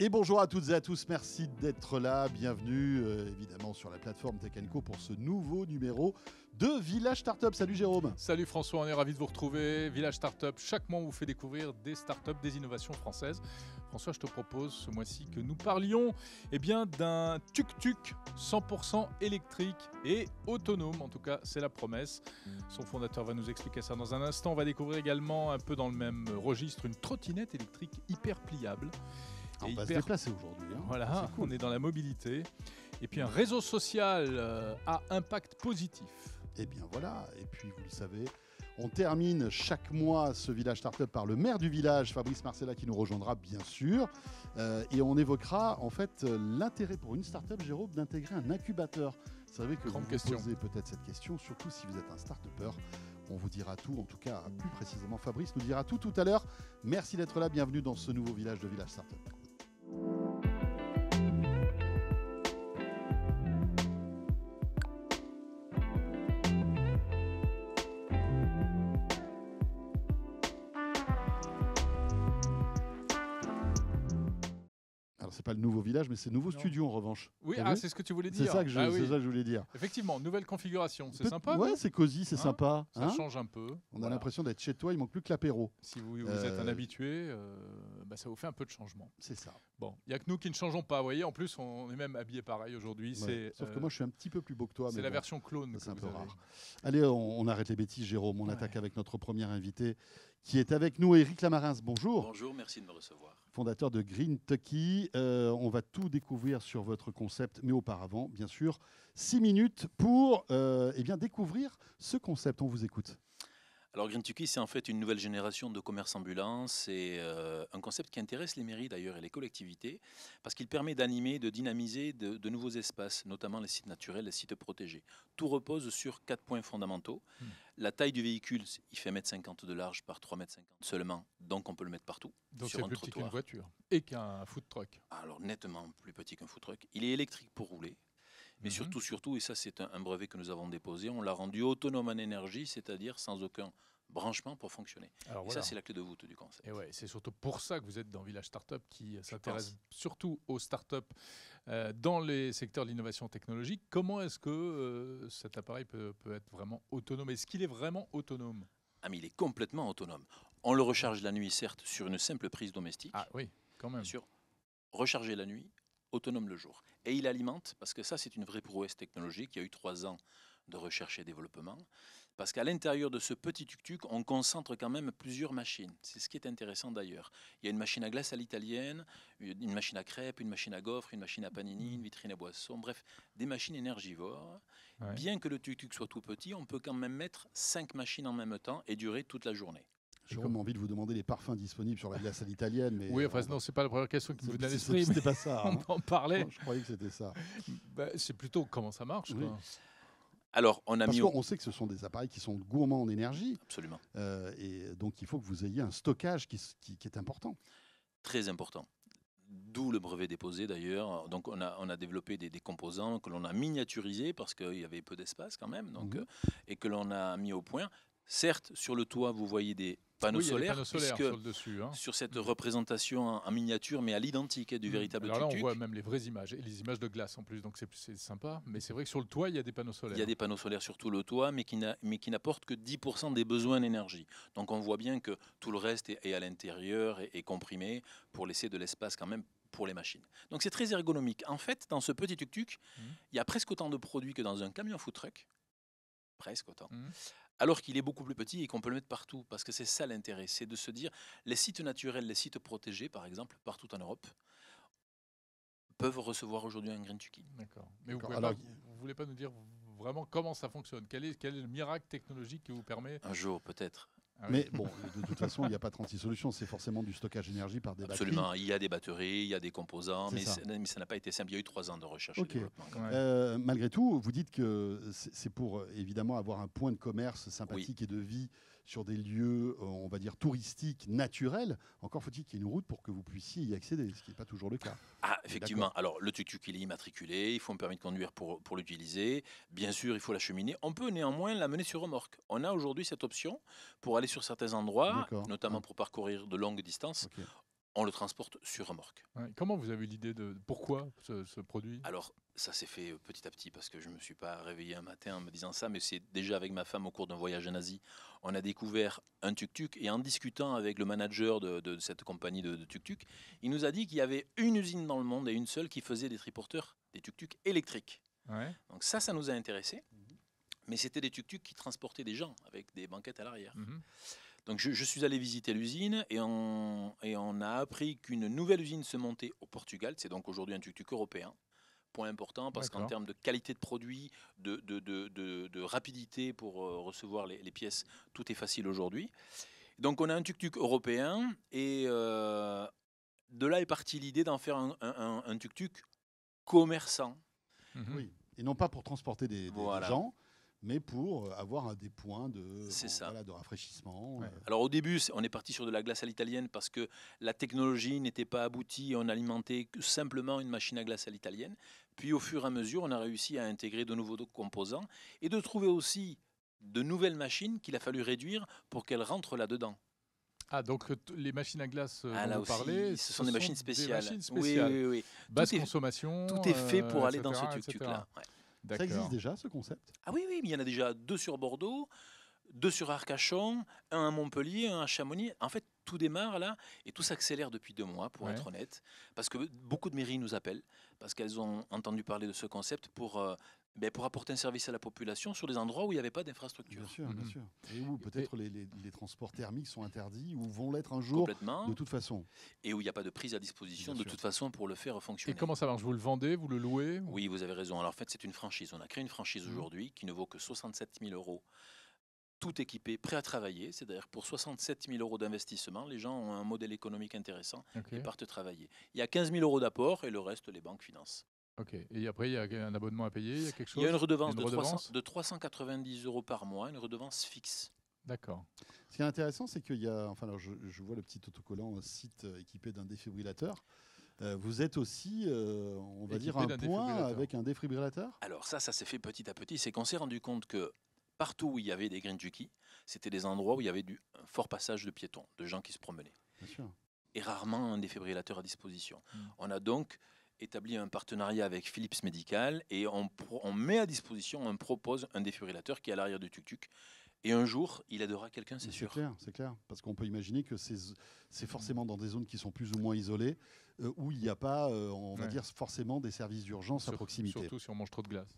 Et bonjour à toutes et à tous, merci d'être là, bienvenue évidemment sur la plateforme Tech & Co pour ce nouveau numéro de Village Startup. Salut Jérôme. Salut François, on est ravis de vous retrouver. Village Startup, chaque mois on vous fait découvrir des startups, des innovations françaises. François, je te propose ce mois-ci que nous parlions d'un tuk-tuk 100% électrique et autonome, en tout cas c'est la promesse. Son fondateur va nous expliquer ça dans un instant. On va découvrir également un peu dans le même registre une trottinette électrique hyper pliable. On va se déplacer aujourd'hui. Hein. Voilà, cool. On est dans la mobilité. Et puis un réseau social à impact positif. Et bien voilà, et puis vous le savez, on termine chaque mois ce Village Startup par le maire du village, Fabrice Marcella, qui nous rejoindra bien sûr. Et on évoquera en fait l'intérêt pour une startup, Jérôme, d'intégrer un incubateur. Vous savez que vous posez peut-être cette question, surtout si vous êtes un start-upper. On vous dira tout, en tout cas plus précisément Fabrice nous dira tout à l'heure. Merci d'être là, bienvenue dans ce nouveau village de Village Startup. C'est pas le nouveau village, mais c'est le nouveau studio en revanche. Oui, c'est ce que tu voulais dire. C'est ça que je voulais dire. Effectivement, nouvelle configuration, c'est sympa. Ouais, c'est cosy, c'est sympa. Ça change un peu. On a l'impression d'être chez toi, il manque plus que l'apéro. Si vous êtes un habitué, ça vous fait un peu de changement. C'est ça. Bon, il n'y a que nous qui ne changeons pas. Vous voyez, en plus, on est même habillés pareil aujourd'hui. Ouais. Sauf que moi, je suis un petit peu plus beau que toi. C'est la version clone. C'est un peu rare. Allez, on arrête les bêtises, Jérôme. On attaque avec notre premier invité qui est avec nous, Éric Lamarins. Bonjour. Bonjour, merci de me recevoir. Fondateur de Greentucky. On va tout découvrir sur votre concept, mais auparavant, bien sûr, 6 minutes pour découvrir ce concept. On vous écoute. Alors Greentucky, c'est en fait une nouvelle génération de commerce ambulant. C'est un concept qui intéresse les mairies d'ailleurs et les collectivités parce qu'il permet d'animer, de dynamiser de nouveaux espaces, notamment les sites naturels, les sites protégés. Tout repose sur 4 points fondamentaux. La taille du véhicule, il fait 1,50 m de large par 3,50 m seulement, donc on peut le mettre partout. Donc c'est plus petit qu'une voiture et qu'un food truck. Alors nettement plus petit qu'un food truck. Il est électrique pour rouler. Mais surtout, et ça c'est un brevet que nous avons déposé, on l'a rendu autonome en énergie, c'est-à-dire sans aucun branchement pour fonctionner. Alors, ça c'est la clé de voûte du concept. Et ouais, c'est surtout pour ça que vous êtes dans Village Startup qui s'intéresse surtout aux startups dans les secteurs de l'innovation technologique. Comment est-ce que cet appareil peut être vraiment autonome? Est-ce qu'il est vraiment autonome? Mais il est complètement autonome. On le recharge la nuit, certes, sur une simple prise domestique. Ah oui, quand même. Bien sûr, recharger la nuit, autonome le jour. Et il alimente, parce que ça c'est une vraie prouesse technologique, il y a eu 3 ans de recherche et développement, parce qu'à l'intérieur de ce petit tuk-tuk, on concentre quand même plusieurs machines. C'est ce qui est intéressant d'ailleurs. Il y a une machine à glace à l'italienne, une machine à crêpes, une machine à gaufres, une machine à panini, une vitrine à boissons, bref, des machines énergivores. Ouais. Bien que le tuk-tuk soit tout petit, on peut quand même mettre 5 machines en même temps et durer toute la journée. J'ai vraiment envie de vous demander les parfums disponibles sur la glace à l'italienne. Mais oui, enfin, non, c'est pas la première question qui me venait à l'esprit. C'était pas ça. On en parlait. Non, je croyais que c'était ça. C'est plutôt comment ça marche. Oui. Quoi. Alors, Parce qu'on sait que ce sont des appareils qui sont gourmands en énergie. Absolument. Et donc, il faut que vous ayez un stockage qui est important. Très important. D'où le brevet déposé d'ailleurs. Donc on a développé des composants que l'on a miniaturisés parce qu'il y avait peu d'espace quand même, donc, et que l'on a mis au point. Certes, sur le toit, vous voyez des panneaux solaires, puisque sur, le dessus, sur cette représentation en miniature, mais à l'identique du véritable tuk-tuk. Alors là, on voit même les vraies images, et les images de glace en plus, donc c'est sympa. Mais c'est vrai que sur le toit, il y a des panneaux solaires. Il y a des panneaux solaires sur tout le toit, mais qui n'apportent que 10% des besoins d'énergie. Donc on voit bien que tout le reste est à l'intérieur et comprimé pour laisser de l'espace quand même pour les machines. Donc c'est très ergonomique. En fait, dans ce petit tuk-tuk, il y a presque autant de produits que dans un camion food truck. Presque autant. Alors qu'il est beaucoup plus petit et qu'on peut le mettre partout. Parce que c'est ça l'intérêt, c'est de se dire, les sites naturels, les sites protégés, par exemple, partout en Europe, peuvent recevoir aujourd'hui un Greentucky. D'accord. Mais vous ne voulez pas nous dire vraiment comment ça fonctionne? Quel est le miracle technologique qui vous permet... Un jour, peut-être. Ah oui. Mais bon, de toute façon, il n'y a pas 36 solutions. C'est forcément du stockage d'énergie par des batteries. Absolument. Il y a des batteries, il y a des composants, mais ça n'a pas été simple. Il y a eu 3 ans de recherche et développement. Malgré tout, vous dites que c'est pour évidemment avoir un point de commerce sympathique et de vie sur des lieux, on va dire, touristiques, naturels. Encore faut-il qu'il y ait une route pour que vous puissiez y accéder, ce qui n'est pas toujours le cas. Ah, effectivement. Alors, le tuk-tuk, il est immatriculé. Il faut un permis de conduire pour l'utiliser. Bien sûr, il faut l'acheminer. On peut néanmoins l'amener sur remorque. On a aujourd'hui cette option pour aller sur certains endroits, notamment pour parcourir de longues distances. On le transporte sur remorque. Ouais. Comment vous avez eu l'idée de pourquoi ce produit? Alors, ça s'est fait petit à petit parce que je ne me suis pas réveillé un matin en me disant ça, mais c'est déjà avec ma femme au cours d'un voyage en Asie. On a découvert un tuk-tuk et en discutant avec le manager de cette compagnie de tuk-tuk, il nous a dit qu'il y avait une usine dans le monde et une seule qui faisait des triporteurs, des tuk-tuk électriques. Ouais. Donc ça nous a intéressés. Mais c'était des tuk-tuk qui transportaient des gens avec des banquettes à l'arrière. Mhm. Donc je suis allé visiter l'usine et on a appris qu'une nouvelle usine se montait au Portugal. C'est donc aujourd'hui un tuk-tuk européen. Point important parce qu'en D'accord. termes de qualité de produit, de rapidité pour recevoir les pièces, tout est facile aujourd'hui. Donc on a un tuk-tuk européen et de là est partie l'idée d'en faire un tuk-tuk commerçant. Mhm. Oui. Et non pas pour transporter des Voilà. gens, mais pour avoir des points C'est ça. voilà, de rafraîchissement. Ouais. Alors au début, on est parti sur de la glace à l'italienne parce que la technologie n'était pas aboutie, on alimentait que simplement une machine à glace à l'italienne. Puis au fur et à mesure, on a réussi à intégrer de nouveaux composants et de trouver aussi de nouvelles machines qu'il a fallu réduire pour qu'elles rentrent là-dedans. Ah, donc les machines à glace Ah, dont là vous aussi, parlez, ce sont des machines spéciales. Des machines Oui, spéciales. oui, oui. Basse Tout est- consommation. Tout est fait pour aller dans etc., ce etc. tuk-tuk-là. Ouais. Ça existe D'accord. déjà, ce concept? Ah oui, oui, mais il y en a déjà 2 sur Bordeaux, 2 sur Arcachon, un à Montpellier, un à Chamonix. En fait, tout démarre là et tout s'accélère depuis 2 mois, pour Ouais. être honnête. Parce que beaucoup de mairies nous appellent, parce qu'elles ont entendu parler de ce concept pour apporter un service à la population sur des endroits où il n'y avait pas d'infrastructure. Bien sûr, bien Mhm. sûr. Et où peut-être les transports thermiques sont interdits ou vont l'être un jour Complètement. de toute façon. Et où il n'y a pas de prise à disposition Bien de sûr. toute façon pour le faire Et fonctionner. comment ça marche? Vous le vendez? Vous le louez? Oui, vous avez raison. Alors en fait, c'est une franchise. On a créé une franchise Mhm. aujourd'hui qui ne vaut que 67 000 euros. Tout équipé, prêt à travailler. C'est-à-dire pour 67 000 euros d'investissement, les gens ont un modèle économique intéressant Ok. et partent travailler. Il y a 15 000 euros d'apport et le reste, les banques financent. Ok. Et après, il y a un abonnement à payer? Il y a quelque chose? Il y a une redevance, Une redevance? de 390 euros par mois, une redevance fixe. D'accord. Ce qui est intéressant, c'est qu'il y a, enfin, alors je vois le petit autocollant site équipé d'un défibrillateur. Vous êtes aussi, on va dire, Équipé un d'un point défibrillateur. Ah, avec un défibrillateur. Alors ça s'est fait petit à petit. C'est qu'on s'est rendu compte que partout où il y avait des green jockeys, c'était des endroits où il y avait un fort passage de piétons, de gens qui se promenaient. Bien sûr. Et rarement un défibrillateur à disposition. Mm. On a donc établi un partenariat avec Philips Medical et on met à disposition, on propose un défibrillateur qui est à l'arrière du tuk-tuk. Et un jour, il aidera quelqu'un, c'est sûr. C'est clair. Parce qu'on peut imaginer que c'est forcément dans des zones qui sont plus ou moins isolées, où il n'y a pas, on va Ouais. dire, forcément des services d'urgence à proximité. Surtout si on mange trop de glace.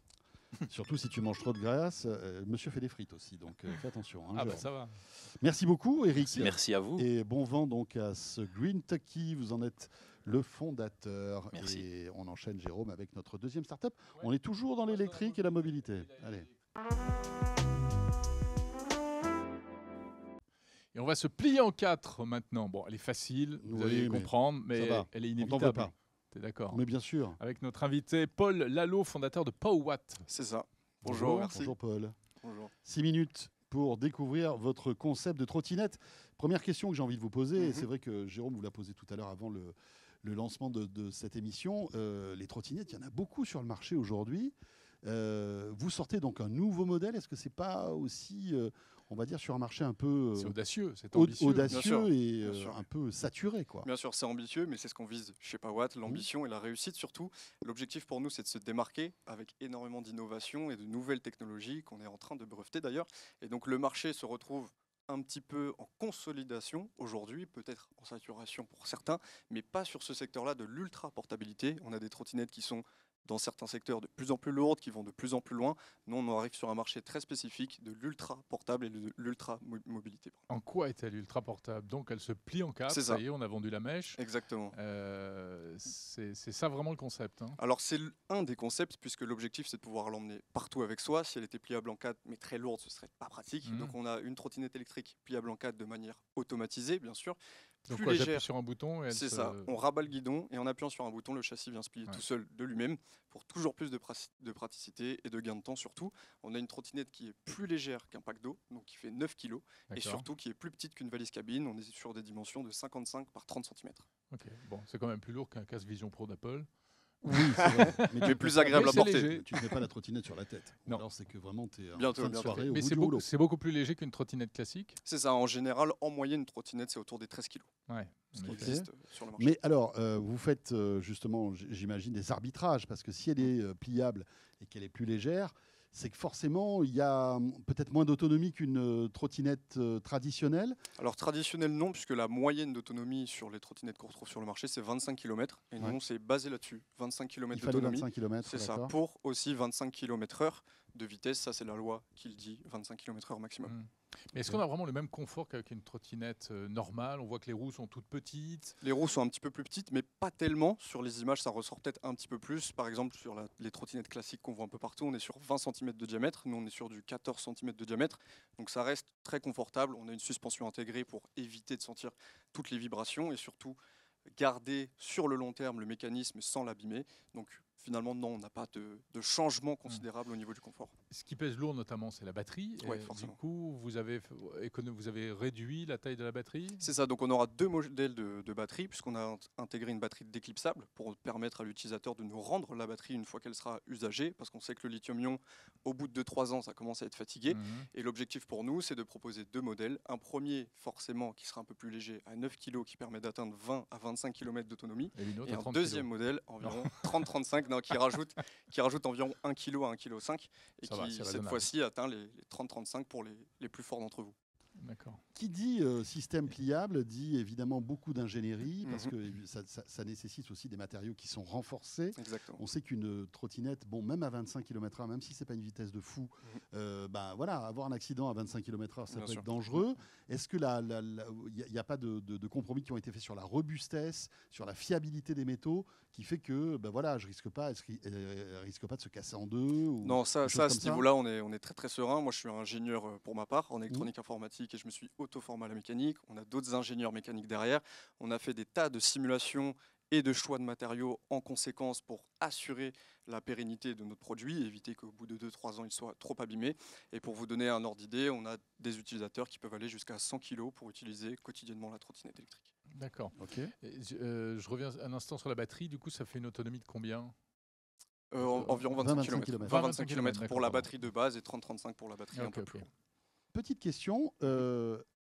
Surtout si tu manges trop de glace. Monsieur fait des frites aussi, donc fais attention. hein, Ah bah Jérôme. ça va. Merci beaucoup, Eric. Merci à vous. Et bon vent donc à ce Green Tucky. Vous en êtes le fondateur. Merci. Et on enchaîne, Jérôme, avec notre deuxième start-up. On est toujours dans l'électrique et la mobilité. Allez. Et on va se plier en 4 maintenant. Bon, elle est facile, vous Oui, allez mais comprendre, mais va. elle est On t'en veut inévitable. pas. T'es d'accord? Mais bien sûr. Avec notre invité Paul Lalo, fondateur de PowerWatt. C'est ça. Bonjour, merci. Bonjour, Paul. Bonjour. 6 minutes pour découvrir votre concept de trottinette. Première question que j'ai envie de vous poser, et c'est vrai que Jérôme vous l'a posé tout à l'heure avant le lancement de cette émission. Les trottinettes, il y en a beaucoup sur le marché aujourd'hui. Vous sortez donc un nouveau modèle. Est-ce que c'est pas aussi, on va dire, sur un marché un peu C'est audacieux, c'est ambitieux. audacieux Bien sûr, et bien sûr. un peu saturé, quoi. Bien sûr, c'est ambitieux, mais c'est ce qu'on vise chez PowerWatt, l'ambition et la réussite surtout. L'objectif pour nous, c'est de se démarquer avec énormément d'innovations et de nouvelles technologies qu'on est en train de breveter d'ailleurs. Et donc le marché se retrouve un petit peu en consolidation aujourd'hui, peut-être en saturation pour certains, mais pas sur ce secteur-là de l'ultra-portabilité. On a des trottinettes qui sont dans certains secteurs de plus en plus lourdes, qui vont de plus en plus loin. Nous, on arrive sur un marché très spécifique de l'ultra-portable et de l'ultra-mobilité. En quoi est-elle ultra portable? Donc elle se plie en 4, C'est ça ça. y est, on a vendu la mèche. Exactement. C'est ça vraiment le concept. Hein. Alors c'est un des concepts puisque l'objectif c'est de pouvoir l'emmener partout avec soi. Si elle était pliable en 4 mais très lourde, ce serait pas pratique. Mhm. Donc on a une trottinette électrique pliable en 4 de manière automatisée bien sûr. Donc Plus quoi, j'appuie légère, sur un bouton et elle c'est se... ça. On rabat le guidon et en appuyant sur un bouton, le châssis vient se plier Ouais. tout seul de lui-même pour toujours plus de praticité et de gain de temps surtout. On a une trottinette qui est plus légère qu'un pack d'eau, donc qui fait 9 kg et D'accord. surtout qui est plus petite qu'une valise cabine. On est sur des dimensions de 55 par 30 cm. Ok. Bon, c'est quand même plus lourd qu'un casque Vision Pro d'Apple. Oui, c'est vrai. Mais plus agréable à c'est porter. léger. Tu ne mets pas la trottinette sur la tête. Non. Alors c'est que vraiment tu es en Bientôt, fin de bientôt. soirée au Mais bout c'est du rouleau. beaucoup plus léger qu'une trottinette classique. C'est ça, en général, en moyenne, une trottinette, c'est autour des 13 kg, Ouais. ce qui Ok. existe sur le marché. Mais alors, vous faites justement, j'imagine, des arbitrages, parce que si elle est pliable et qu'elle est plus légère, c'est que forcément, il y a peut-être moins d'autonomie qu'une trottinette traditionnelle. Alors traditionnel non, puisque la moyenne d'autonomie sur les trottinettes qu'on retrouve sur le marché, c'est 25 km. Et nous, Ouais. on s'est basé là-dessus. 25 Il km fallait d'autonomie. 25 km. C'est ça, pour aussi 25 km/h de vitesse. Ça, c'est la loi qui le dit, 25 km/h maximum. Mais est-ce qu'on a vraiment le même confort qu'avec une trottinette normale? On voit que les roues sont toutes petites. Les roues sont un petit peu plus petites, mais pas tellement. Sur les images, ça ressort peut-être un petit peu plus. Par exemple, sur les trottinettes classiques qu'on voit un peu partout, on est sur 20 cm de diamètre. Nous, on est sur du 14 cm de diamètre. Donc ça reste très confortable. On a une suspension intégrée pour éviter de sentir toutes les vibrations et surtout garder sur le long terme le mécanisme sans l'abîmer. Donc finalement, non, on n'a pas de changement considérable au niveau du confort. Ce qui pèse lourd notamment, c'est la batterie. Ouais, Et du forcément. coup, vous avez réduit la taille de la batterie. C'est ça, donc on aura deux modèles de batterie, puisqu'on a intégré une batterie déclipsable pour permettre à l'utilisateur de nous rendre la batterie une fois qu'elle sera usagée, parce qu'on sait que le lithium-ion, au bout de 2-3 ans, ça commence à être fatigué. Mhm. Et l'objectif pour nous, c'est de proposer deux modèles. Un premier, forcément, qui sera un peu plus léger, à 9 kg, qui permet d'atteindre 20 à 25 km d'autonomie. Et une autre Et à un 30 deuxième kilos. modèle, environ 30-35, qui rajoute environ 1 kg à 1,5 kg, et Ça va, qui, c'est cette raisonnable. fois-ci, atteint les 30-35 pour les plus forts d'entre vous. D'accord. Qui dit système pliable dit évidemment beaucoup d'ingénierie, parce Mhm. que ça nécessite aussi des matériaux qui sont renforcés. Exactement. On sait qu'une trottinette, bon, même à 25 km/h, même si c'est pas une vitesse de fou, bah voilà, avoir un accident à 25 km/h, ça Bien peut sûr. être dangereux. Est-ce que il n'y a pas de compromis qui ont été faits sur la robustesse, sur la fiabilité des métaux, qui fait que, bah voilà, je risque pas, elle risque pas de se casser en deux ou Non, ça, des choses à comme ce niveau-là, on est très très serein. Moi, je suis ingénieur pour ma part en électronique informatique et je me suis auto-formé à la mécanique. On a d'autres ingénieurs mécaniques derrière. On a fait des tas de simulations et de choix de matériaux en conséquence pour assurer la pérennité de notre produit, éviter qu'au bout de 2-3 ans, il soit trop abîmé. Et pour vous donner un ordre d'idée, on a des utilisateurs qui peuvent aller jusqu'à 100 kg pour utiliser quotidiennement la trottinette électrique. D'accord. Ok. Et je reviens un instant sur la batterie. Du coup, ça fait une autonomie de combien? Environ 25 25 km. kilomètres. 20-25 km d'accord, pour la pardon. batterie de base et 30-35 pour la batterie un Ok, peu ok. plus longue. Petite question,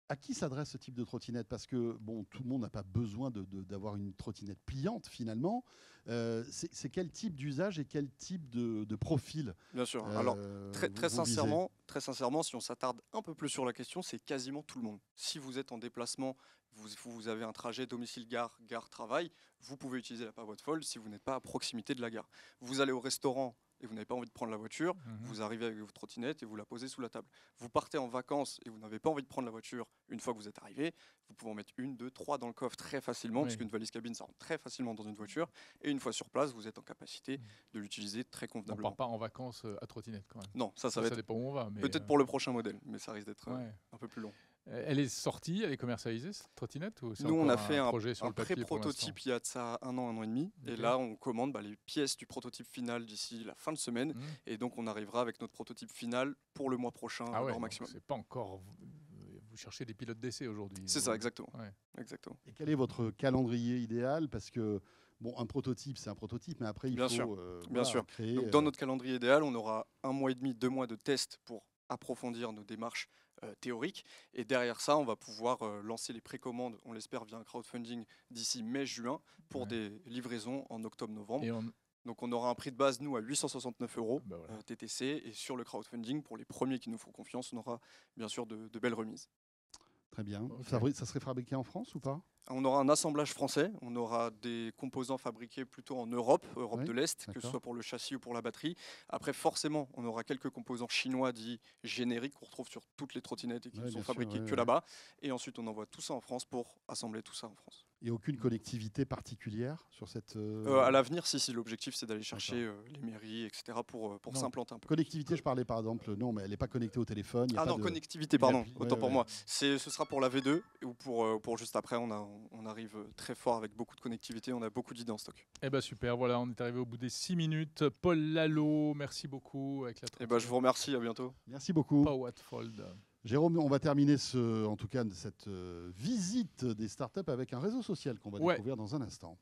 à qui s'adresse ce type de trottinette? Parce que bon, tout le monde n'a pas besoin d'avoir une trottinette pliante finalement. C'est quel type d'usage et quel type de profil Bien sûr. Alors, très vous visez? sincèrement, si on s'attarde un peu plus sur la question, c'est quasiment tout le monde. Si vous êtes en déplacement, vous avez un trajet domicile-gare, gare-travail, vous pouvez utiliser la Powerwatt Fold si vous n'êtes pas à proximité de la gare. Vous allez au restaurant et vous n'avez pas envie de prendre la voiture, Mhm. vous arrivez avec votre trottinette et vous la posez sous la table. Vous partez en vacances et vous n'avez pas envie de prendre la voiture une fois que vous êtes arrivé, vous pouvez en mettre 1, 2, 3 dans le coffre très facilement, Oui. puisqu'une valise cabine, ça rentre très facilement dans une voiture. Et une fois sur place, vous êtes en capacité de l'utiliser très On convenablement. part pas en vacances à trottinette quand même. Non, ça Ça va être dépend où on va. Mais peut-être pour le prochain modèle, mais ça risque d'être ouais. un peu plus long. Elle est sortie, elle est commercialisée cette trottinette ou c'est Nous, on encore a fait projet sur un le papier pour pré-prototype il y a de ça un an et demi. Et Ok. là, on commande les pièces du prototype final d'ici la fin de semaine. l'instant. Et donc, on arrivera avec notre prototype final pour le mois prochain, Ah ouais, au donc maximum. c'est pas encore. Vous cherchez des pilotes d'essai aujourd'hui. C'est ça, exactement. Ouais. exactement. Et quel est votre calendrier idéal? Parce que bon, un prototype, c'est un prototype, mais après il Bien faut sûr, voilà, sûr. créer. Donc, dans notre calendrier idéal, on aura 1 mois et demi, 2 mois de tests pour approfondir nos démarches théoriques. Et derrière ça, on va pouvoir lancer les précommandes, on l'espère via un crowdfunding d'ici mai-juin pour Ouais. des livraisons en octobre-novembre. Et on... Donc on aura un prix de base, nous, à 869 € bah voilà. TTC. Et sur le crowdfunding, pour les premiers qui nous font confiance, on aura bien sûr de belles remises. Très bien. Ok. Ça serait fabriqué en France ou pas? On aura un assemblage français, on aura des composants fabriqués plutôt en Europe, Oui, de l'Est, que ce d'accord. soit pour le châssis ou pour la batterie. Après, forcément, on aura quelques composants chinois dits génériques qu'on retrouve sur toutes les trottinettes et qui Ouais, ne sont bien sûr, fabriqués ouais, que ouais. là-bas. Et ensuite, on envoie tout ça en France pour assembler tout ça en France. Et aucune connectivité particulière sur cette. À l'avenir, si l'objectif, c'est d'aller chercher les mairies, etc., pour Non. s'implanter un peu. Connectivité, je parlais par exemple, non, mais elle n'est pas connectée au téléphone. il y a Ah pas non, de- connectivité, pardon, appli. autant Ouais, pour ouais. moi. Ce sera pour la V2 ou pour juste après, on arrive très fort avec beaucoup de connectivité, on a beaucoup d'idées en stock. Eh ben super, voilà, on est arrivé au bout des 6 minutes. Paul Lalo, merci beaucoup avec la Et ben, je vous remercie, à bientôt. Merci beaucoup. Powerwatt Fold. Jérôme, on va terminer en tout cas cette visite des startups avec un réseau social qu'on va Ouais. découvrir dans un instant.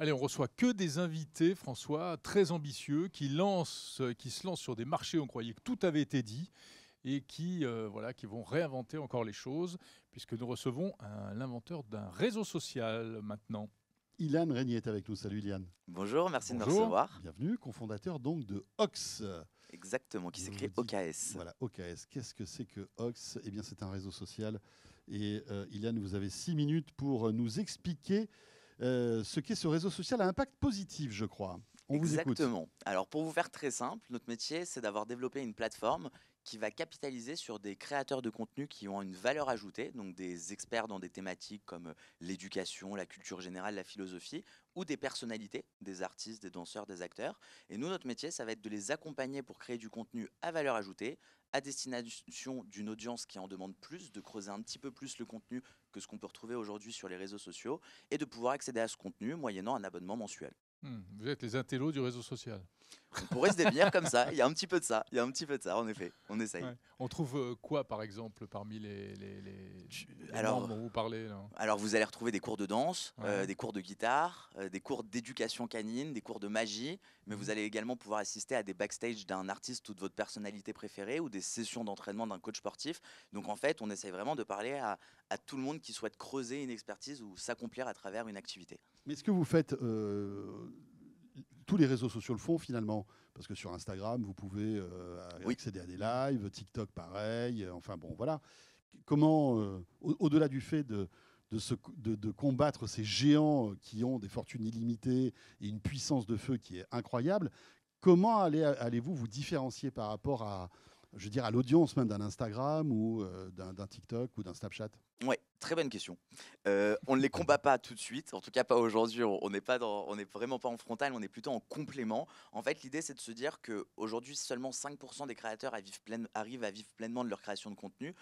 Allez, on reçoit que des invités, François, très ambitieux, qui se lancent sur des marchés où on croyait que tout avait été dit et qui vont réinventer encore les choses, puisque nous recevons l'inventeur d'un réseau social maintenant. Ilan Régnier est avec nous. Salut Ilan. Bonjour, merci de me Bonjour. recevoir. Bienvenue, cofondateur donc de Ox. Exactement, qui Je s'écrit vous dis- OKS. Voilà, OKS. Qu'est-ce que c'est que Ox? Eh bien, c'est un réseau social. Et Ilan, vous avez 6 minutes pour nous expliquer ce qu'est ce réseau social à impact positif, je crois. On vous écoute. Exactement. Alors pour vous faire très simple, notre métier c'est d'avoir développé une plateforme qui va capitaliser sur des créateurs de contenu qui ont une valeur ajoutée, donc des experts dans des thématiques comme l'éducation, la culture générale, la philosophie, ou des personnalités, des artistes, des danseurs, des acteurs. Et nous, notre métier, ça va être de les accompagner pour créer du contenu à valeur ajoutée, à destination d'une audience qui en demande plus, de creuser un petit peu plus le contenu que ce qu'on peut retrouver aujourd'hui sur les réseaux sociaux, et de pouvoir accéder à ce contenu moyennant un abonnement mensuel. Vous êtes les intellos du réseau social. On pourrait se définir comme ça. Il y a un petit peu de ça. Il y a un petit peu de ça, en effet. On essaye. Ouais. On trouve quoi, par exemple, parmi les Alors- normes dont vous parlez là Alors, vous allez retrouver des cours de danse, Ouais. des cours de guitare, des cours d'éducation canine, des cours de magie. Mais vous allez également pouvoir assister à des backstage d'un artiste ou de votre personnalité préférée ou des sessions d'entraînement d'un coach sportif. Donc, en fait, on essaye vraiment de parler à tout le monde qui souhaite creuser une expertise ou s'accomplir à travers une activité. Mais ce que vous faites, tous les réseaux sociaux le font finalement. Parce que sur Instagram, vous pouvez Oui. accéder à des lives, TikTok pareil. Enfin bon, voilà. Comment, au-delà du fait de combattre ces géants qui ont des fortunes illimitées et une puissance de feu qui est incroyable, comment allez-vous vous différencier par rapport à, je veux dire, à l'audience même d'un Instagram ou d'un TikTok ou d'un Snapchat? Ouais, très bonne question. On ne les combat pas tout de suite, en tout cas pas aujourd'hui. On n'est vraiment pas en frontal, on est plutôt en complément. En fait, l'idée c'est de se dire que aujourd'hui seulement 5% des créateurs arrivent à vivre pleinement de leur création de contenu,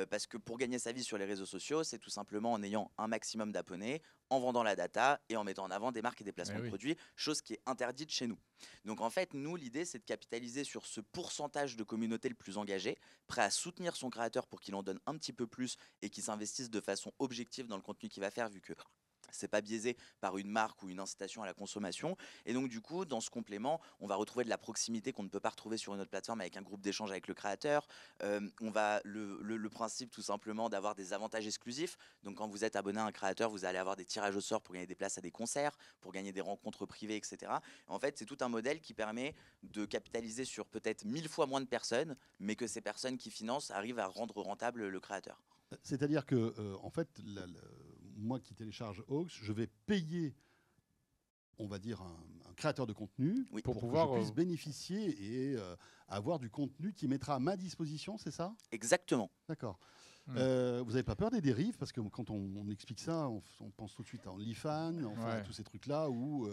parce que pour gagner sa vie sur les réseaux sociaux, c'est tout simplement en ayant un maximum d'abonnés, en vendant la data et en mettant en avant des marques et des placements Eh de oui. produits, chose qui est interdite chez nous. Donc en fait, nous, l'idée c'est de capitaliser sur ce pourcentage de communauté le plus engagé, prêt à soutenir son créateur pour qu'il en donne un petit peu plus et qu'il s'investisse de façon objective dans le contenu qu'il va faire, vu que c'est pas biaisé par une marque ou une incitation à la consommation. Et donc du coup, dans ce complément, on va retrouver de la proximité qu'on ne peut pas retrouver sur une autre plateforme avec un groupe d'échange avec le créateur. On va le principe tout simplement d'avoir des avantages exclusifs. Donc quand vous êtes abonné à un créateur, vous allez avoir des tirages au sort pour gagner des places à des concerts, pour gagner des rencontres privées, etc. En fait, c'est tout un modèle qui permet de capitaliser sur peut-être 1000 fois moins de personnes, mais que ces personnes qui financent arrivent à rendre rentable le créateur. C'est-à-dire que, en fait, moi qui télécharge Ox, je vais payer, on va dire, un créateur de contenu Oui. Pour pour pouvoir, que je puisse bénéficier et avoir du contenu qui mettra à ma disposition, c'est ça? Exactement. D'accord. Hmm. Vous n'avez pas peur des dérives? Parce que quand on explique ça, on pense tout de suite à OnlyFans, enfin à Ouais. tous ces trucs-là où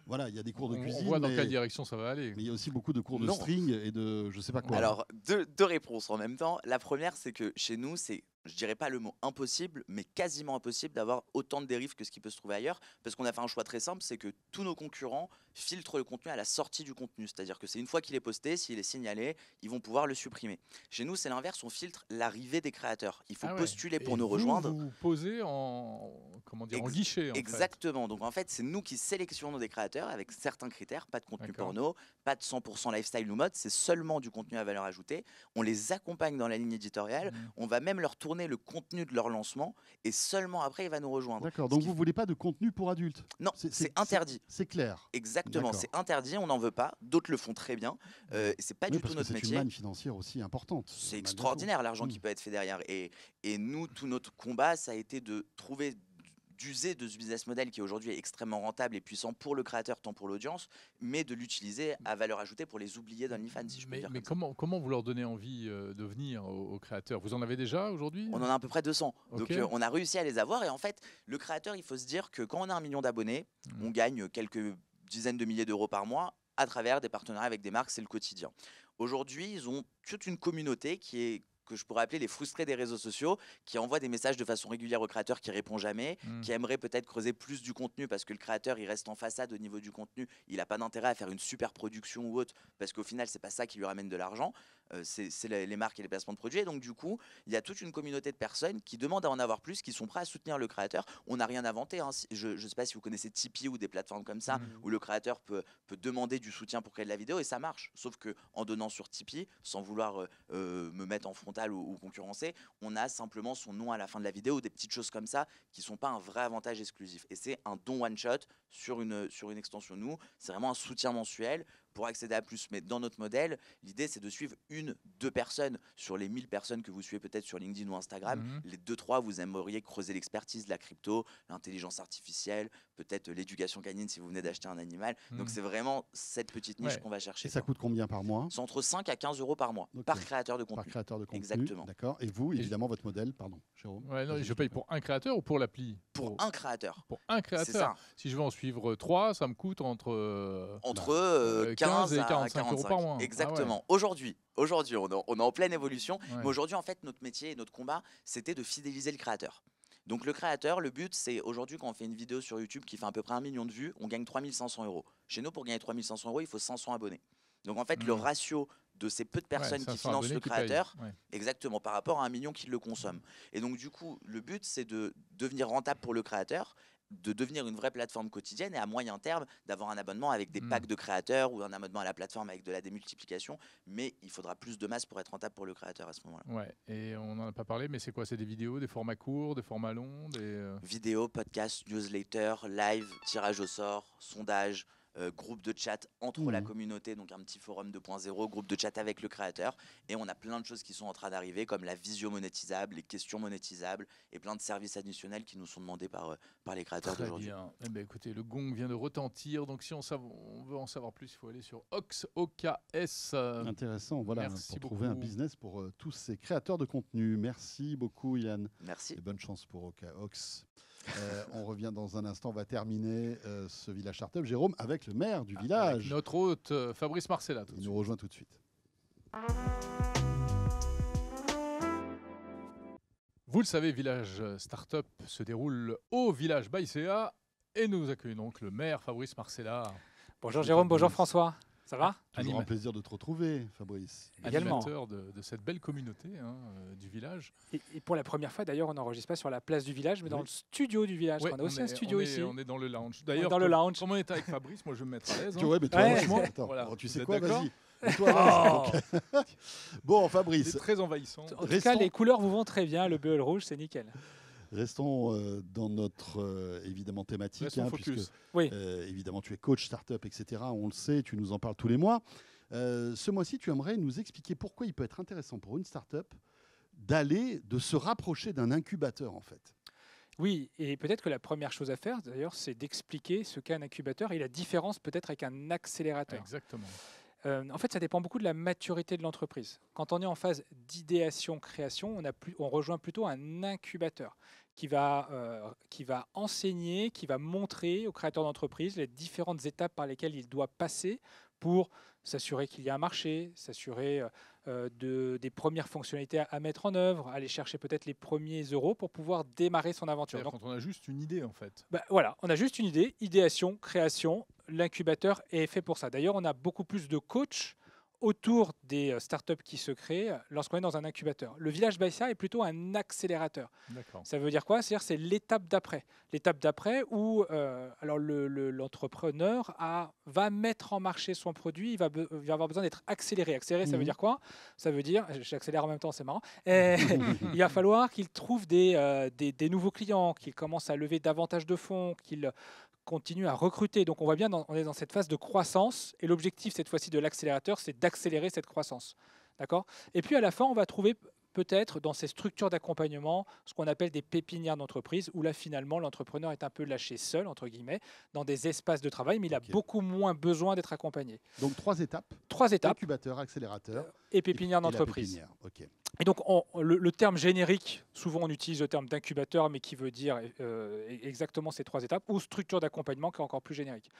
voilà, il y a des cours de On cuisine, voit dans mais quelle direction ça va aller. mais il y a aussi beaucoup de cours de Non. string et de je sais pas quoi. Alors, deux réponses en même temps. La première, c'est que chez nous, c'est, je dirais pas le mot impossible, mais quasiment impossible d'avoir autant de dérives que ce qui peut se trouver ailleurs, parce qu'on a fait un choix très simple, c'est que tous nos concurrents filtrent le contenu à la sortie du contenu. C'est-à-dire que c'est une fois qu'il est posté, s'il est signalé, ils vont pouvoir le supprimer. Chez nous, c'est l'inverse, on filtre l'arrivée des créateurs. Il faut Ah ouais. postuler pour Et nous vous, rejoindre. Vous posez en Ex- guichet. En fait. Exactement. Donc en fait, c'est nous qui sélectionnons des créateurs avec certains critères, pas de contenu D'accord. porno, pas de 100% lifestyle ou mode, c'est seulement du contenu à valeur ajoutée. On les accompagne dans la ligne éditoriale, Mhm. on va même leur tourner le contenu de leur lancement et seulement après il va nous rejoindre. D'accord. Ce Donc qui- vous voulez pas de contenu pour adultes? Non, c'est interdit. C'est clair. Exactement, D'accord. c'est interdit, on n'en veut pas. D'autres le font très bien. Et c'est pas Oui, du parce tout que notre c'est une métier. manne financière aussi importante. C'est malgré tout. extraordinaire l'argent Mm. qui peut être fait derrière. Et nous, tout notre combat, ça a été de trouver, d'user de ce business model qui aujourd'hui est extrêmement rentable et puissant pour le créateur, tant pour l'audience, mais de l'utiliser à valeur ajoutée pour les oublier d'OnlyFans, si je peux Mais, dire. mais comme ça. comment vous leur donnez envie de venir aux créateurs? Vous en avez déjà aujourd'hui? On en a à peu près 200. Donc Ok. on a réussi à les avoir. Et en fait, le créateur, il faut se dire que quand on a 1 million d'abonnés, Mm. on gagne quelques dizaines de milliers d'euros par mois à travers des partenariats avec des marques, c'est le quotidien. Aujourd'hui, ils ont toute une communauté que je pourrais appeler les frustrés des réseaux sociaux, qui envoient des messages de façon régulière au créateur qui répond jamais, Mm. qui aimerait peut-être creuser plus du contenu parce que le créateur il reste en façade au niveau du contenu, il n'a pas d'intérêt à faire une super production ou autre parce qu'au final c'est pas ça qui lui ramène de l'argent. c'est les marques et les placements de produits. Et donc du coup, il y a toute une communauté de personnes qui demandent à en avoir plus, qui sont prêts à soutenir le créateur. On n'a rien inventé. Hein. Je ne sais pas si vous connaissez Tipeee ou des plateformes comme ça, où le créateur peut demander du soutien pour créer de la vidéo et ça marche. Sauf qu'en donnant sur Tipeee, sans vouloir me mettre en frontal ou concurrencer, on a simplement son nom à la fin de la vidéo ou des petites choses comme ça qui ne sont pas un vrai avantage exclusif. Et c'est un don one-shot sur une extension. Nous, c'est vraiment un soutien mensuel pour accéder à plus. Mais dans notre modèle, l'idée, c'est de suivre 1-2 personnes sur les 1000 personnes que vous suivez peut-être sur LinkedIn ou Instagram. Les 2-3, vous aimeriez creuser l'expertise, la crypto, l'intelligence artificielle, peut-être l'éducation canine si vous venez d'acheter un animal. Donc, c'est vraiment cette petite niche qu'on va chercher. Et ça coûte combien par mois? C'est entre 5 à 15 euros par mois, par créateur de contenu. Par créateur de contenu. Exactement. D'accord. Et vous, évidemment, votre modèle, pardon, Jérôme. Non, je paye pour un créateur ou pour l'appli? Pour un créateur. Pour un créateur. C'est ça. Si je veux en suivre 3, ça me coûte entre 15 et à 45 euros par mois. Exactement. Aujourd'hui, on est en pleine évolution. Mais aujourd'hui, en fait, notre métier et notre combat, c'était de fidéliser le créateur. Donc le créateur, le but, c'est aujourd'hui quand on fait une vidéo sur YouTube qui fait à peu près 1 million de vues, on gagne 3500 euros. Chez nous, pour gagner 3500 euros, il faut 500 abonnés. Donc en fait, le ratio de ces peu de personnes qui financent le créateur, exactement, par rapport à 1 million qui le consomment. Et donc du coup, le but, c'est de devenir rentable pour le créateur, de devenir une vraie plateforme quotidienne et à moyen terme d'avoir un abonnement avec des packs de créateurs ou un abonnement à la plateforme avec de la démultiplication, mais il faudra plus de masse pour être rentable pour le créateur à ce moment-là. Ouais, et on n'en a pas parlé, mais c'est quoi? C'est des vidéos, des formats courts, des formats longs, vidéos, podcasts, newsletters, live, tirage au sort, sondage, groupe de chat entre la communauté, donc un petit forum 2.0, groupe de chat avec le créateur. Et on a plein de choses qui sont en train d'arriver, comme la visio monétisable, les questions monétisables et plein de services additionnels qui nous sont demandés par les créateurs d'aujourd'hui. Très bien. Eh bien, écoutez, le gong vient de retentir. Donc, si on veut en savoir plus, il faut aller sur OKS. Intéressant, voilà, Merci pour beaucoup. trouver un business pour tous ces créateurs de contenu. Merci beaucoup, Yann. Merci. Et bonne chance pour OKS. On revient dans un instant, on va terminer ce village startup, Jérôme, avec le maire du village. Avec notre hôte, Fabrice Marcella. Il nous rejoint tout de suite. Vous le savez, Village Startup se déroule au Village Baïséa et nous accueillons donc le maire Fabrice Marcella. Bonjour Jérôme, bonjour François. Ça va? Toujours un plaisir de te retrouver, Fabrice. Également. Animateur de cette belle communauté du village. Et pour la première fois, d'ailleurs, on n'enregistre pas sur la place du village, mais dans le studio du village. Ouais, on a aussi un studio ici. On est dans le lounge. D'ailleurs, dans le lounge. Comme on est avec Fabrice, moi je vais me mettre à l'aise. Ouais, mais toi, franchement, attends, Voilà. tu Vous sais êtes quoi, d'accord? vas-y. Et toi, vas-y. Bon, Fabrice. C'est très envahissant. En tout cas, les couleurs vous vont très bien. Le bleu et le rouge, c'est nickel. Restons dans notre évidemment thématique, Restons focus. puisque Oui. évidemment tu es coach startup, etc. On le sait, tu nous en parles tous les mois. Ce mois-ci, tu aimerais nous expliquer pourquoi il peut être intéressant pour une startup de se rapprocher d'un incubateur en fait. Oui, et peut-être que la première chose à faire, d'ailleurs, c'est d'expliquer ce qu'est un incubateur et la différence peut-être avec un accélérateur. Exactement. En fait, ça dépend beaucoup de la maturité de l'entreprise. Quand on est en phase d'idéation-création, on rejoint plutôt un incubateur qui va enseigner, qui va montrer au créateur d'entreprise les différentes étapes par lesquelles il doit passer pour s'assurer qu'il y a un marché, s'assurer des premières fonctionnalités à mettre en œuvre, aller chercher peut-être les premiers euros pour pouvoir démarrer son aventure. Donc, quand on a juste une idée en fait. Voilà, on a juste une idée, idéation, création, l'incubateur est fait pour ça. D'ailleurs, on a beaucoup plus de coachs autour des startups qui se créent lorsqu'on est dans un incubateur. Le Village Baïséa est plutôt un accélérateur. Ça veut dire quoi? C'est-à-dire c'est l'étape d'après. L'étape d'après où alors l'entrepreneur va mettre en marché son produit, il va avoir besoin d'être accéléré. Accéléré, ça veut dire quoi? Ça veut dire, j'accélère en même temps, c'est marrant, il va falloir qu'il trouve des nouveaux clients, qu'il commence à lever davantage de fonds, qu'il continue à recruter. Donc on voit bien, on est dans cette phase de croissance et l'objectif cette fois-ci de l'accélérateur, c'est d'accélérer cette croissance. D'accord? Et puis à la fin, on va trouver peut-être dans ces structures d'accompagnement ce qu'on appelle des pépinières d'entreprise, où là finalement l'entrepreneur est un peu lâché seul, entre guillemets, dans des espaces de travail, mais il a beaucoup moins besoin d'être accompagné. Donc 3 étapes. 3 étapes. Incubateur, accélérateur et pépinière d'entreprise. Okay. Et donc le terme générique, souvent on utilise le terme d'incubateur, mais qui veut dire exactement ces 3 étapes, ou structure d'accompagnement qui est encore plus générique.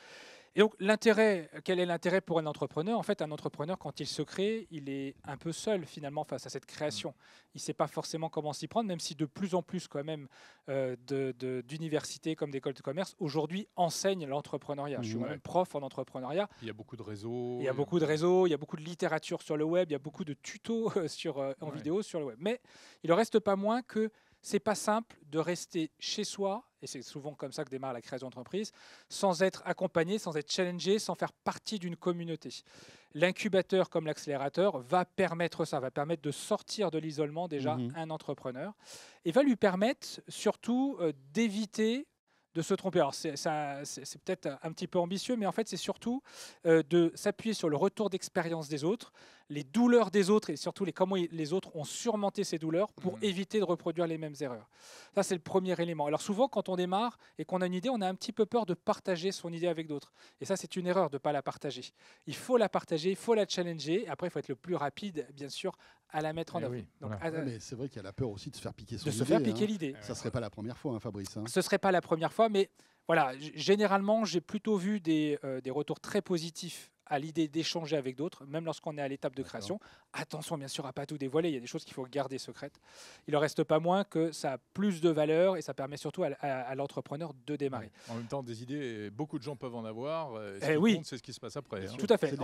Et donc, l'intérêt, quel est l'intérêt pour un entrepreneur? En fait, un entrepreneur, quand il se crée, il est un peu seul finalement face à cette création. Il ne sait pas forcément comment s'y prendre, même si de plus en plus quand même d'universités comme d'écoles de commerce aujourd'hui enseignent l'entrepreneuriat. Je suis moi-même prof en entrepreneuriat. Il y a beaucoup de réseaux. Il y a beaucoup de réseaux, il y a beaucoup de littérature sur le web, il y a beaucoup de tutos en vidéo sur le web. Mais il ne reste pas moins que c'est pas simple de rester chez soi, et c'est souvent comme ça que démarre la création d'entreprise, sans être accompagné, sans être challengé, sans faire partie d'une communauté. L'incubateur comme l'accélérateur va permettre ça, va permettre de sortir de l'isolement déjà un entrepreneur, et va lui permettre surtout d'éviter de se tromper. Alors c'est peut-être un petit peu ambitieux, mais en fait c'est surtout de s'appuyer sur le retour d'expérience des autres, les douleurs des autres et surtout comment les autres ont surmonté ces douleurs pour éviter de reproduire les mêmes erreurs. Ça c'est le premier élément. Alors souvent quand on démarre et qu'on a une idée, on a un petit peu peur de partager son idée avec d'autres. Et ça c'est une erreur de ne pas la partager. Il faut la partager, il faut la challenger, et après il faut être le plus rapide bien sûr à la mettre en œuvre. Donc, mais c'est vrai qu'il y a la peur aussi de se faire piquer son idée. De se faire piquer l'idée. Ça ne serait pas la première fois, Fabrice. Ce ne serait pas la première fois, mais voilà, généralement, j'ai plutôt vu des retours très positifs à l'idée d'échanger avec d'autres, même lorsqu'on est à l'étape de création. Attention, bien sûr, à ne pas tout dévoiler. Il y a des choses qu'il faut garder secrètes. Il n'en reste pas moins que ça a plus de valeur et ça permet surtout à l'entrepreneur de démarrer. En même temps, des idées, beaucoup de gens peuvent en avoir. Oui, c'est ce qui se passe après. Tout à fait.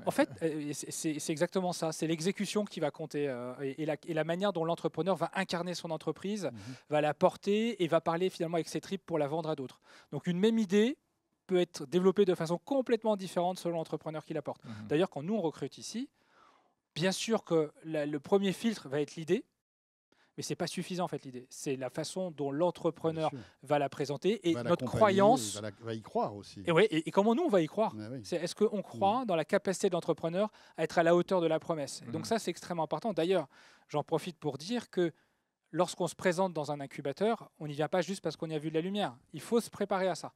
En fait, c'est exactement ça. C'est l'exécution qui va compter et la manière dont l'entrepreneur va incarner son entreprise, va la porter et va parler finalement avec ses tripes pour la vendre à d'autres. Donc une même idée peut être développée de façon complètement différente selon l'entrepreneur qui la porte. D'ailleurs, quand nous on recrute ici, bien sûr que le premier filtre va être l'idée, mais c'est pas suffisant en fait l'idée. C'est la façon dont l'entrepreneur va la présenter et notre croyance. Va y croire aussi. Et comment nous on va y croire? Est-ce qu'on croit dans la capacité de l'entrepreneur à être à la hauteur de la promesse? Et donc ça c'est extrêmement important. D'ailleurs, j'en profite pour dire que lorsqu'on se présente dans un incubateur, on n'y vient pas juste parce qu'on y a vu de la lumière. Il faut se préparer à ça.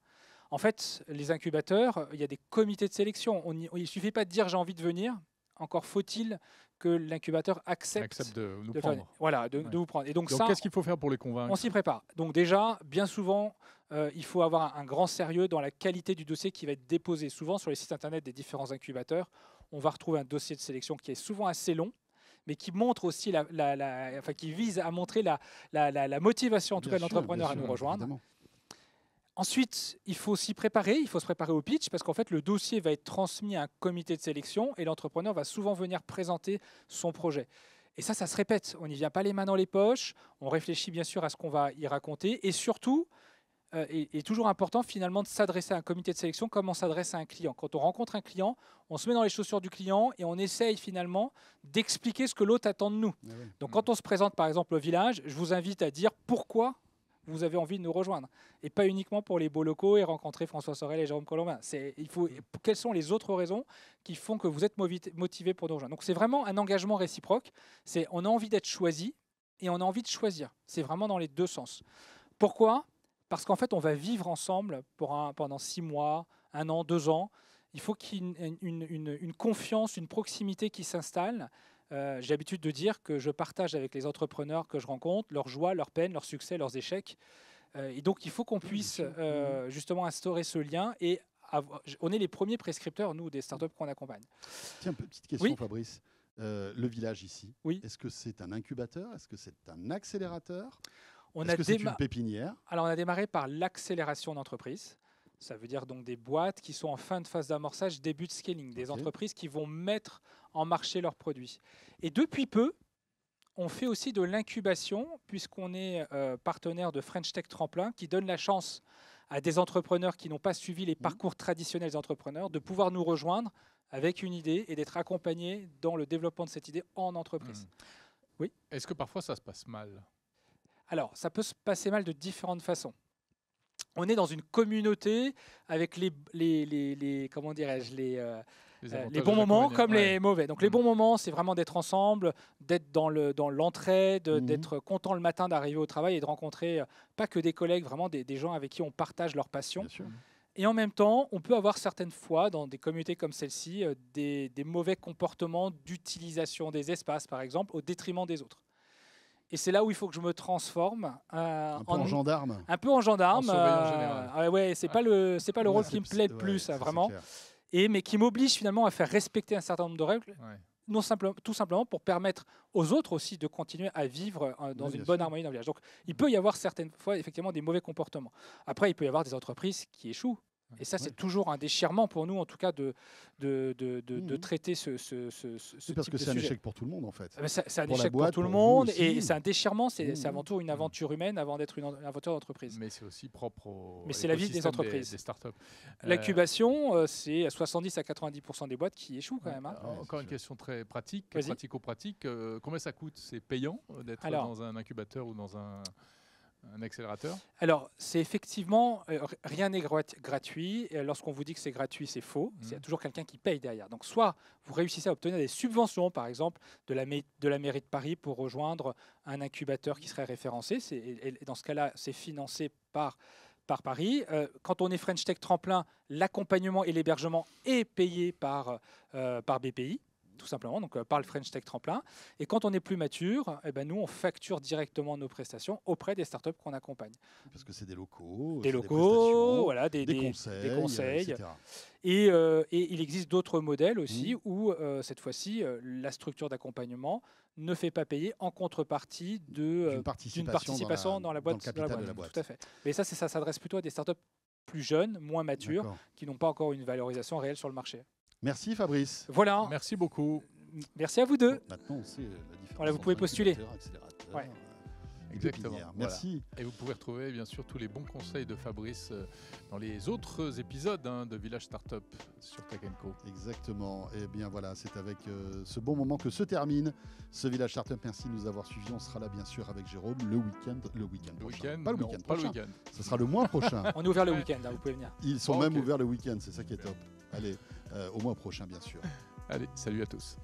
En fait, les incubateurs, il y a des comités de sélection. Il ne suffit pas de dire j'ai envie de venir. Encore faut-il que l'incubateur accepte de nous prendre. De vous prendre. Et donc qu'est-ce qu'il faut faire pour les convaincre? On s'y prépare. Donc déjà, bien souvent, il faut avoir un grand sérieux dans la qualité du dossier qui va être déposé. Souvent, sur les sites internet des différents incubateurs, on va retrouver un dossier de sélection qui est souvent assez long, mais qui montre aussi qui vise à montrer la motivation en tout cas de l'entrepreneur à nous rejoindre. Évidemment. Ensuite, il faut s'y préparer, il faut se préparer au pitch parce qu'en fait, le dossier va être transmis à un comité de sélection et l'entrepreneur va souvent venir présenter son projet. Et ça se répète. On n'y vient pas les mains dans les poches, on réfléchit bien sûr à ce qu'on va y raconter et surtout, il est toujours important finalement de s'adresser à un comité de sélection comme on s'adresse à un client. Quand on rencontre un client, on se met dans les chaussures du client et on essaye finalement d'expliquer ce que l'autre attend de nous. Donc quand on se présente par exemple au village, je vous invite à dire pourquoi vous avez envie de nous rejoindre. Et pas uniquement pour les beaux locaux et rencontrer François Sorel et Jérôme Colombin. Quelles sont les autres raisons qui font que vous êtes motivé pour nous rejoindre? Donc c'est vraiment un engagement réciproque. On a envie d'être choisi et on a envie de choisir. C'est vraiment dans les deux sens. Pourquoi? Parce qu'en fait, on va vivre ensemble pendant 6 mois, 1 an, 2 ans. Il faut qu'il y ait une confiance, une proximité qui s'installe. J'ai l'habitude de dire que je partage avec les entrepreneurs que je rencontre leurs joies, leurs peines, leurs succès, leurs échecs. Et donc, il faut qu'on puisse justement instaurer ce lien. Et on est les premiers prescripteurs, nous, des startups qu'on accompagne. Tiens, petite question, Fabrice. Le village ici, est-ce que c'est un incubateur? Est-ce que c'est un accélérateur? Est-ce que c'est une pépinière? Alors, on a démarré par l'accélération d'entreprise. Ça veut dire donc des boîtes qui sont en fin de phase d'amorçage, début de scaling, des entreprises qui vont mettre en marché leurs produits. Et depuis peu, on fait aussi de l'incubation, puisqu'on est partenaire de French Tech Tremplin, qui donne la chance à des entrepreneurs qui n'ont pas suivi les parcours traditionnels des entrepreneurs de pouvoir nous rejoindre avec une idée et d'être accompagnés dans le développement de cette idée en entreprise. Oui. Est-ce que parfois ça se passe mal? Alors, ça peut se passer mal de différentes façons. On est dans une communauté avec les bons moments comme les mauvais. Donc les bons moments, c'est vraiment d'être ensemble, d'être dans l'entraide, d'être content le matin d'arriver au travail et de rencontrer pas que des collègues, vraiment des gens avec qui on partage leur passion. Et en même temps, on peut avoir certaines fois, dans des communautés comme celle-ci, des mauvais comportements d'utilisation des espaces, par exemple, au détriment des autres. Et c'est là où il faut que je me transforme Un peu en gendarme. un peu en gendarme. En surveillant général. Ouais, c'est pas le rôle qui me plaît le plus, vraiment. Mais qui m'oblige finalement à faire respecter un certain nombre de règles, Ouais. tout simplement pour permettre aux autres aussi de continuer à vivre dans Oui, une bien bonne sûr. harmonie dans le village. Donc il peut y avoir certaines fois effectivement des mauvais comportements. Après, il peut y avoir des entreprises qui échouent. Et ça, c'est toujours un déchirement pour nous, en tout cas, de traiter ce C'est parce type que de c'est un sujet. échec pour tout le monde, en fait. C'est un Pour la échec boîte, pour tout le pour vous monde aussi. et c'est un déchirement, c'est Mmh. avant tout une aventure humaine avant d'être une aventure d'entreprise. Mais c'est aussi propre au Mais c'est la vie des écosystème entreprises. des startups. L'incubation, c'est 70 à 90% des boîtes qui échouent quand même. Hein. Ouais, Encore c'est une sûr. question très pratique, Vas-y. pratico-pratique. Combien ça coûte? C'est payant d'être Alors. dans un incubateur ou dans un accélérateur? Alors, c'est effectivement, rien n'est gratuit. Et lorsqu'on vous dit que c'est gratuit, c'est faux. Il y a toujours quelqu'un qui paye derrière. Donc, soit vous réussissez à obtenir des subventions, par exemple, de la mairie de Paris pour rejoindre un incubateur qui serait référencé. Et dans ce cas-là, c'est financé par Paris. Quand on est French Tech Tremplin, l'accompagnement et l'hébergement est payé par BPI. Tout simplement, donc par le French Tech Tremplin. Et quand on est plus mature, eh ben nous, on facture directement nos prestations auprès des startups qu'on accompagne. Parce que c'est des locaux. Des c'est locaux, prestations, voilà, des conseils, etc. Et il existe d'autres modèles aussi où, cette fois-ci, la structure d'accompagnement ne fait pas payer en contrepartie d'une participation dans la boîte. Dans le capital de la boîte. Tout à fait. Mais ça s'adresse plutôt à des startups plus jeunes, moins matures, D'accord. qui n'ont pas encore une valorisation réelle sur le marché. Merci Fabrice. Voilà. Merci beaucoup. Merci à vous deux. Maintenant, on sait la différence. Voilà, vous pouvez entre postuler. accélérateur, Ouais. et Exactement. pépinière. Voilà. Merci. Et vous pouvez retrouver bien sûr tous les bons conseils de Fabrice dans les autres épisodes de Village Startup sur Tech & Co. Exactement. Et bien voilà, c'est avec ce bon moment que se termine ce Village Startup. Merci de nous avoir suivis. On sera là bien sûr avec Jérôme le week-end prochain. Pas le non, week-end pas le prochain. week-end. Ce sera le mois prochain. On est ouvert le week-end, là, vous pouvez venir. Ils sont Ok. même ouverts le week-end, c'est ça qui est top. Allez, au mois prochain bien sûr. Allez, salut à tous.